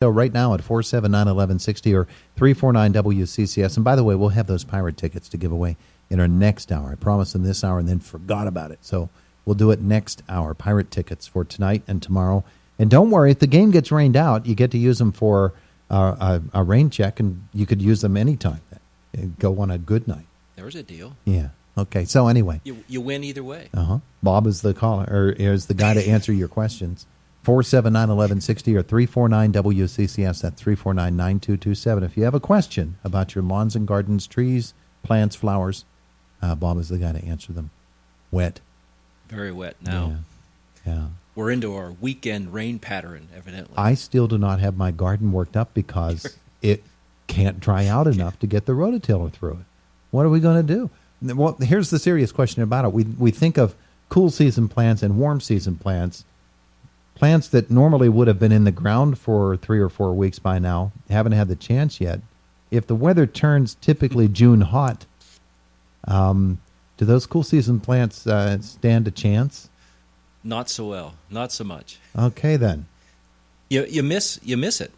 So right now at 479-1160 or 349-WCCS. And by the way, we'll have those pirate tickets to give away in our next hour. I promised them this hour and then forgot about it. So we'll do it next hour. Pirate tickets for tonight and tomorrow. And don't worry, if the game gets rained out, you get to use them for a rain check, and you could use them anytime. Go on a good night. There's a deal. Yeah. Okay. So anyway. You win either way. Bob is the caller, or is the guy to answer your questions. 479-1160 or 349-WCCS. That's 349-9227. If you have a question about your lawns and gardens, trees, plants, flowers, Bob is the guy to answer them. Wet. Very wet now. Yeah. We're into our weekend rain pattern, evidently. I still do not have my garden worked up because it can't dry out enough to get the rototiller through it. What are we going to do? Well, here's the serious question about it. We think of cool season plants and warm season plants. Plants that normally would have been in the ground for 3 or 4 weeks by now haven't had the chance yet. If the weather turns typically June hot, do those cool season plants stand a chance? Not so well. Not so much. Okay, then. You miss it.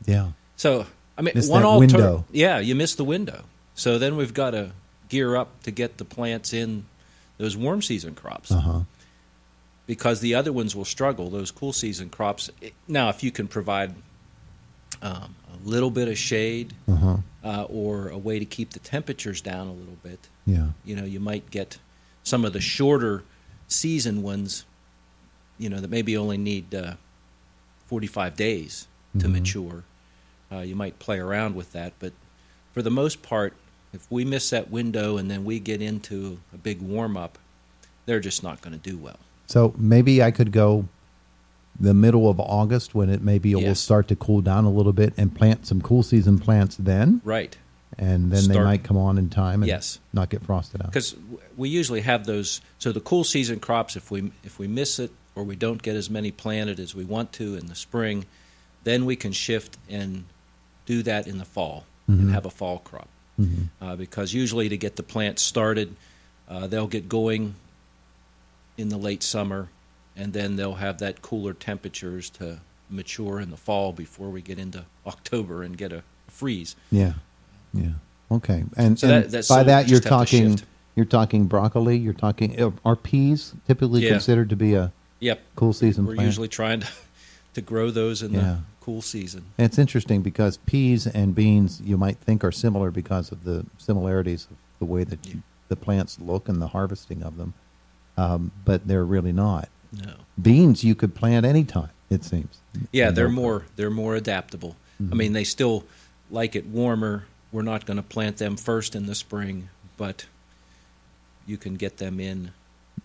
Yeah. So I mean, miss that window. Yeah, you miss the window. So then we've got to gear up to get the plants in those warm season crops. Because the other ones will struggle, those cool season crops. Now, if you can provide a little bit of shade or a way to keep the temperatures down a little bit, you might get some of the shorter season ones, that maybe only need 45 days to mature. You might play around with that, but for the most part, if we miss that window and then we get into a big warm-up, they're just not going to do well. So maybe I could go the middle of August when it will start to cool down a little bit and plant some cool season plants then. Right. And then they might come on in time and not get frosted out. Because we usually have those. So the cool season crops, if we miss it or we don't get as many planted as we want to in the spring, then we can shift and do that in the fall and have a fall crop. Because usually to get the plants started, they'll get going in the late summer, and then they'll have that cooler temperatures to mature in the fall before we get into October and get a freeze. Yeah. Okay. And, so and by that you're talking broccoli. You're talking are peas typically considered to be a cool season We're plant? usually trying to grow those in the cool season. And it's interesting because peas and beans you might think are similar because of the similarities of the way that the plants look and the harvesting of them. But they're really not. No. Beans you could plant anytime, it seems. Yeah, they're more adaptable. I mean, they still like it warmer. We're not going to plant them first in the spring, but you can get them in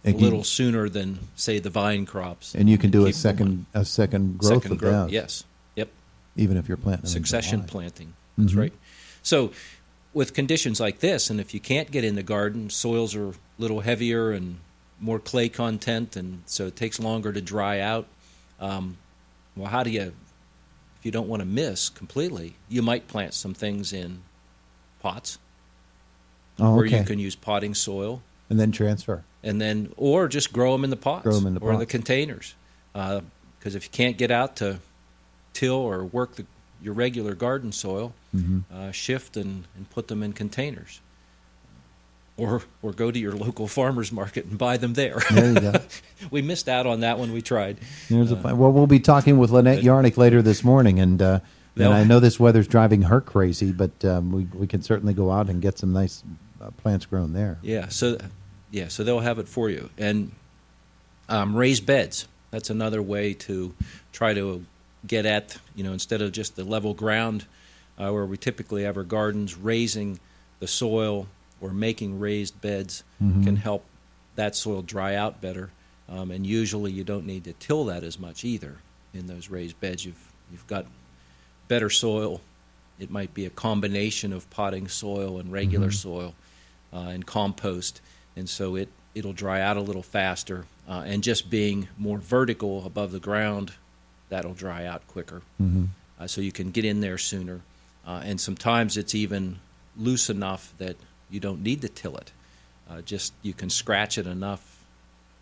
a little sooner than, say, the vine crops. And you can do a second growth of that. Yes. Yep. Even if you're planting them succession planting. That's right. So with conditions like this, and if you can't get in the garden, soils are a little heavier and more clay content, and so it takes longer to dry out. How do you, if you don't want to miss completely, you might plant some things in pots, where you can use potting soil. And then transfer. And then, or just grow them in the pots. Or in the containers. Because if you can't get out to till or work your regular garden soil, shift and put them in containers. Or go to your local farmer's market and buy them there. There you go. We missed out on that when we tried. Well, we'll be talking with Lynette Yarnick later this morning, and I know this weather's driving her crazy, but we can certainly go out and get some nice plants grown there. So they'll have it for you. And raised beds, that's another way to try to get at, instead of just the level ground where we typically have our gardens, raising the soil or making raised beds can help that soil dry out better. And usually you don't need to till that as much either in those raised beds. You've got better soil. It might be a combination of potting soil and regular soil and compost. And so it'll dry out a little faster. And just being more vertical above the ground, that'll dry out quicker. So you can get in there sooner. And sometimes it's even loose enough that you don't need to till it. Just you can scratch it enough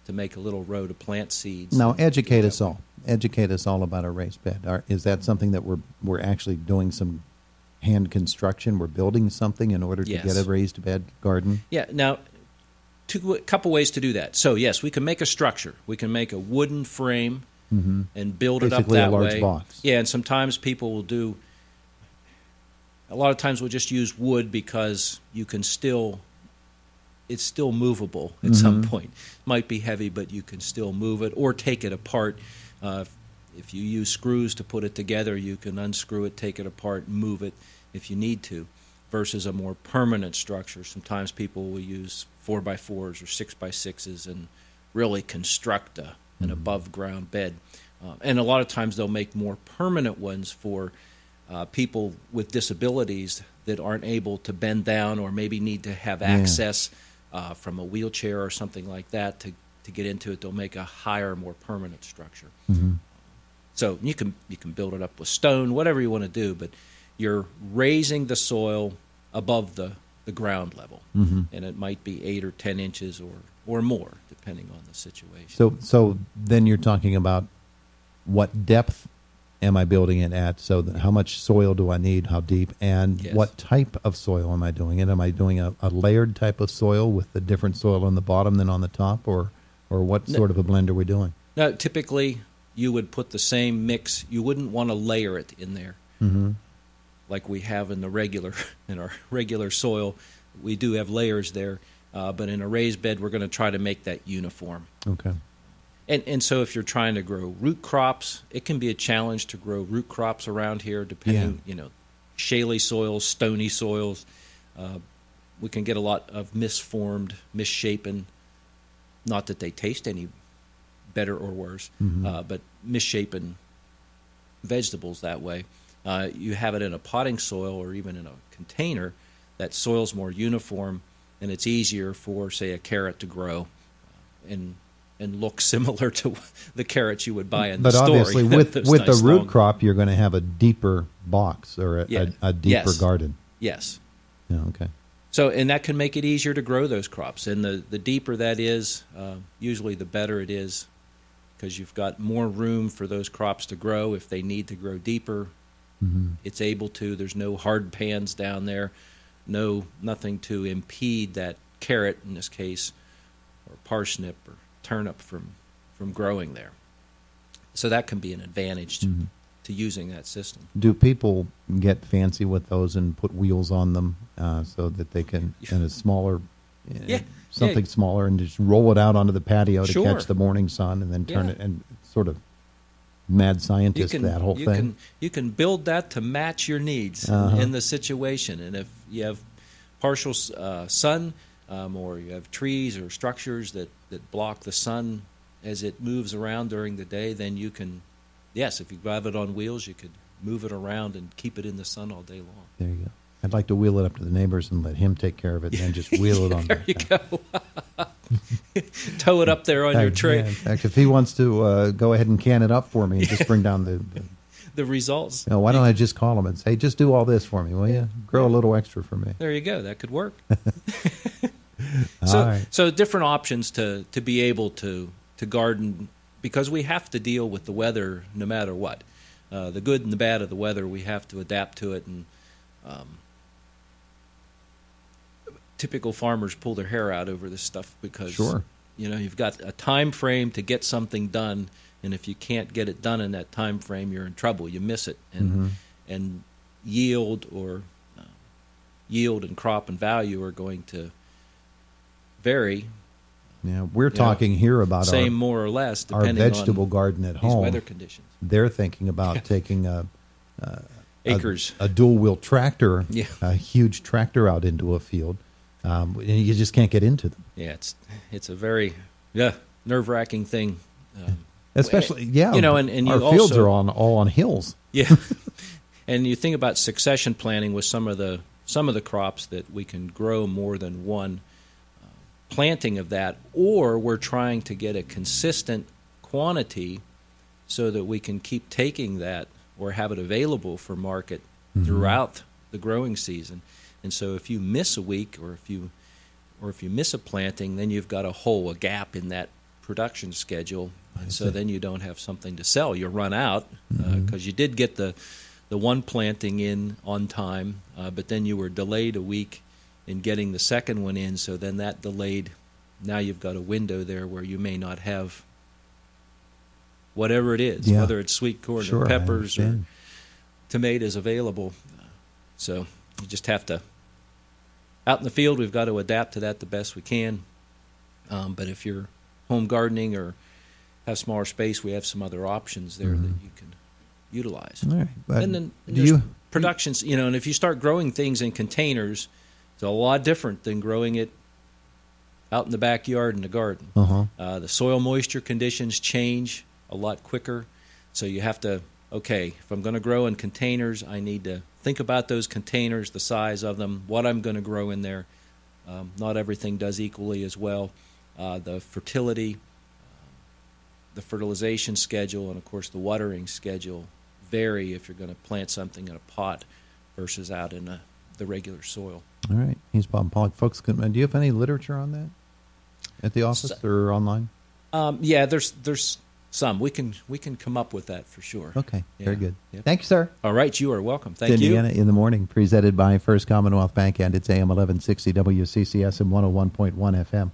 to make a little row to plant seeds. Now, educate us all. educate us all about a raised bed. Is that something that we're actually doing some hand construction? We're building something in order to Yes. get a raised bed garden? Yeah. Now, a couple ways to do that. So, yes, we can make a structure. We can make a wooden frame and build Basically it up that a large way. box. Yeah, and sometimes people will do. A lot of times we'll just use wood because you can still. It's still movable at some point. It might be heavy, but you can still move it or take it apart. If you use screws to put it together, you can unscrew it, take it apart, and move it if you need to, versus a more permanent structure. Sometimes people will use 4x4s or 6x6s and really construct an above-ground bed. And a lot of times they'll make more permanent ones for people with disabilities that aren't able to bend down or maybe need to have access from a wheelchair or something like that to get into it. They'll make a higher, more permanent structure. So you can build it up with stone, whatever you want to do, but you're raising the soil above the ground level, and it might be 8 or 10 inches or more, depending on the situation. So then you're talking about what depth am I building it at? So how much soil do I need? How deep? And Yes. what type of soil am I doing it? Am I doing a layered type of soil with the different soil on the bottom than on the top, or what sort of a blend are we doing? Now, typically, you would put the same mix. You wouldn't want to layer it in there, like we have in our regular soil. We do have layers there, but in a raised bed, we're going to try to make that uniform. Okay. And so if you're trying to grow root crops, it can be a challenge to grow root crops around here, depending, shaly soils, stony soils. We can get a lot of misformed, misshapen, not that they taste any better or worse, but misshapen vegetables that way. You have it in a potting soil or even in a container, that soil's more uniform, and it's easier for, say, a carrot to grow and look similar to the carrots you would buy in the store. But obviously, with Those the nice root long- crop, you're going to have a deeper box or a deeper Yes. garden. Yes. Yeah, okay. So, and that can make it easier to grow those crops. And the deeper that is, usually the better it is, because you've got more room for those crops to grow. If they need to grow deeper, it's able to. There's no hard pans down there, nothing to impede that carrot, in this case, or parsnip or turnip from growing there. So that can be an advantage to using that system. Do people get fancy with those and put wheels on them so that they can, in a smaller, something smaller, and just roll it out onto the patio to catch the morning sun and then turn it, and sort of mad scientist that whole thing? You can build that to match your needs in the situation. And if you have partial sun, or you have trees or structures that block the sun as it moves around during the day, then you can, if you have it on wheels, you could move it around and keep it in the sun all day long. There you go. I'd like to wheel it up to the neighbors and let him take care of it and then just wheel it on there back you down. go. Tow it up there on your tree. Yeah, in fact, if he wants to go ahead and can it up for me and just bring down the results. why don't I just call him and say, just do all this for me, will you? Grow a little extra for me. There you go. That could work. All right. So different options to be able to garden, because we have to deal with the weather no matter what. The good and the bad of the weather, we have to adapt to it. And typical farmers pull their hair out over this stuff because you've got a time frame to get something done, and if you can't get it done in that time frame, you're in trouble. You miss it, and yield and crop and value are going to vary. Yeah, we're talking here about same more or less our depending vegetable on garden at these home. weather conditions. They're thinking about taking Acres. a dual-wheel tractor, Yeah. a huge tractor out into a field, and you just can't get into them. Yeah, it's a very nerve-wracking thing. Especially, and you our fields are all on hills. Yeah, and you think about succession planting with some of the crops that we can grow more than one planting of that, or we're trying to get a consistent quantity so that we can keep taking that or have it available for market throughout the growing season. And so if you miss a week or if you miss a planting, then you've got a gap in that production schedule, And so then you don't have something to sell. You run out because you did get the one planting in on time, but then you were delayed a week in getting the second one in, so then that delayed. Now you've got a window there where you may not have whatever it is, whether it's sweet corn or peppers or tomatoes available. So you just have to, out in the field, we've got to adapt to that the best we can. But if you're home gardening or have smaller space, we have some other options there that you can utilize. All right. But and then there's productions, and if you start growing things in containers, it's a lot different than growing it out in the backyard in the garden. The soil moisture conditions change a lot quicker, so you have to, if I'm going to grow in containers, I need to think about those containers, the size of them, what I'm going to grow in there. Not everything does equally as well. The fertility, the fertilization schedule, and of course the watering schedule vary if you're going to plant something in a pot versus out in the regular soil. All right. He's Bob Pollock. Folks, do you have any literature on that at the office or online? Yeah, there's some. We can come up with that for sure. Okay. Very good. Yep. Thank you, sir. All right. You are welcome. Thank Indiana you. in the Morning, presented by First Commonwealth Bank, and it's AM 1160 WCCS and 101.1 FM.